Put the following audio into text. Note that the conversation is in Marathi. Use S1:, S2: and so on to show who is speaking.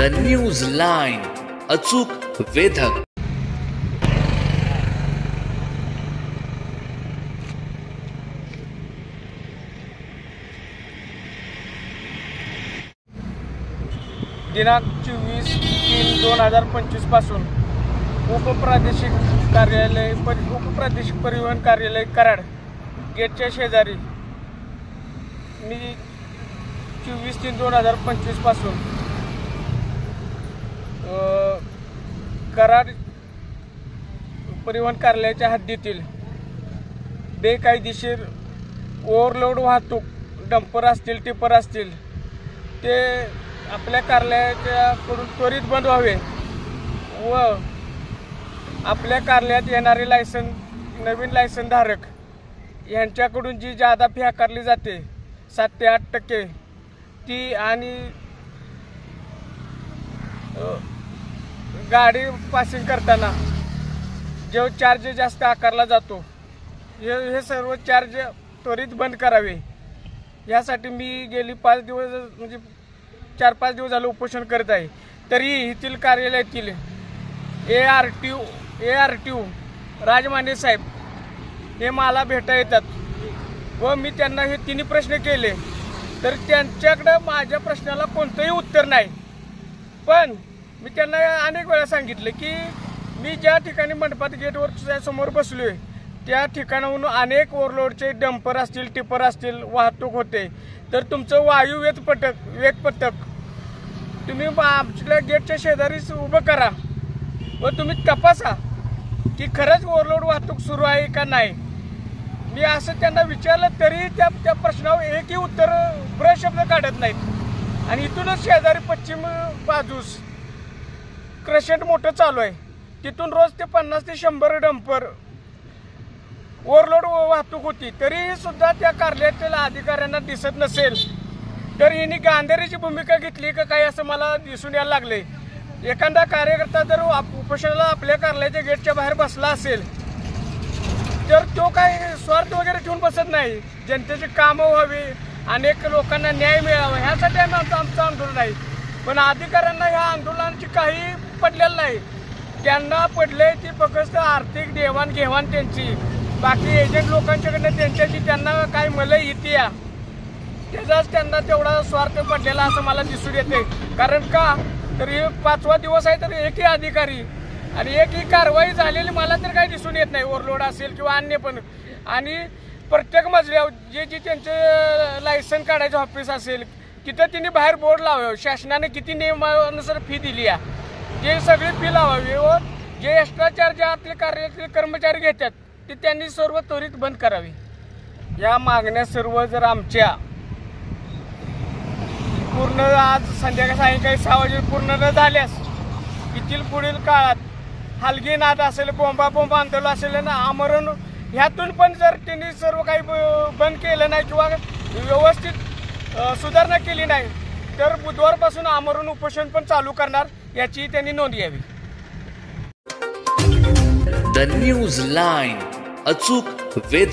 S1: द न्यूज लाईन, अचूक वेधक.
S2: दिनांक 24/3/2025 पासून उपप्रादेशिक परिवहन कार्यालय कराड गेटच्या शेजारी मी 24/3/2025 पासून कराड परिवहन कार्यालयाच्या हद्दीतील बेकायदेशीर ओव्हरलोड वाहतूक, डंपर असतील, टिपर असतील, ते आपल्या कार्यालयाकडून त्वरित बंद व्हावे व आपल्या कार्यालयात येणारे नवीन लायसनधारक यांच्याकडून जी जादा फी आकारली जाते 7 ते 8% ती, आणि गाडी पासिंग करताना जो चार्ज जास्त आकारला जातो हे सर्व चार्ज त्वरित बंद करावे. यासाठी मी गेली 5 दिवस म्हणजे 4-5 दिवस झालं उपोषण करत आहे. तरी येथील कार्यालयातील ARTO राजमाने साहेब हे मला भेटा येतात व मी त्यांना हे तिन्ही प्रश्न केले तर त्यांच्याकडे माझ्या प्रश्नाला कोणतंही उत्तर नाही. पण मी त्यांना अनेक वेळा सांगितलं की मी ज्या ठिकाणी मंडपात गेटवर समोर बसलोय त्या ठिकाणाहून अनेक ओव्हरलोडचे डंपर असतील, टिपर असतील वाहतूक होते, तर तुमचं वायू वेगपथक तुम्ही आमच्या गेटच्या शेजारीच उभं करा व तुम्ही तपासा की खरंच ओव्हरलोड वाहतूक सुरू आहे का नाही. मी असं त्यांना विचारलं तरी त्या प्रश्नावर एकही उत्तर शब्द काढत नाहीत. आणि इथूनच शेजारी पश्चिम बाजूस क्रशंट मोठं चालू आहे, तिथून रोज ते 50 ते 100 डंपर ओव्हरलोड वाहतूक होती, तरीही सुद्धा त्या कार्यालयातील अधिकाऱ्यांना दिसत नसेल. तर यांनी गांधीची भूमिका घेतली का काय असं मला दिसून यायला लागले. एखादा कार्यकर्ता जर उपोषणाला आपल्या कार्यालयाच्या गेटच्या बाहेर बसला असेल तर तो काही स्वार्थ वगैरे ठेवून बसत नाही. जनतेची कामं व्हावी, अनेक लोकांना न्याय मिळावा ह्यासाठी आमचं आंदोलन आहे. पण अधिकाऱ्यांना ह्या आंदोलनाची काही पडलेलं नाही. त्यांना पडले ती फक्त आर्थिक देवाणघेवाण त्यांची, बाकी एजंट लोकांच्याकडनं त्यांच्याची त्यांना काय मलई येते त्याचाच त्यांना तेवढा स्वार्थ पडलेला असं मला दिसून येते. कारण का तर हे 5वा दिवस आहे तर एकही अधिकारी आणि एकही कारवाई झालेली मला तर काही दिसून येत नाही. ओव्हरलोड असेल किंवा अन्य पण, आणि प्रत्येक मजल्यावर जे लायसन काढायचं ऑफिस असेल तिथं त्यांनी बाहेर बोर्ड लावावे, शासनाने किती नियमानुसार फी दिली आहे ते सगळी फी लावावी व जे एक्स्ट्रा चार्ज आपले कार्यालयातील कर्मचारी घेतात ते त्यांनी सर्व त्वरित बंद करावी. या मागण्या सर्व जर आमच्या पूर्ण आज सायंकाळी 6 वाजे पूर्ण न झाल्यास येथील पुढील काळात हलगी नाद असेल, बोंबा आंदोलन असेल ना, आमरण ह्यातून पण जर त्यांनी सर्व काही बंद केलं नाही किंवा व्यवस्थित सुधारणा केली नाही तर बुधवारपासून आमरण उपोषण पण चालू करणार याची त्यांनी नोंद घ्यावी.
S1: द न्यूज लाईन, अचूक वेधक.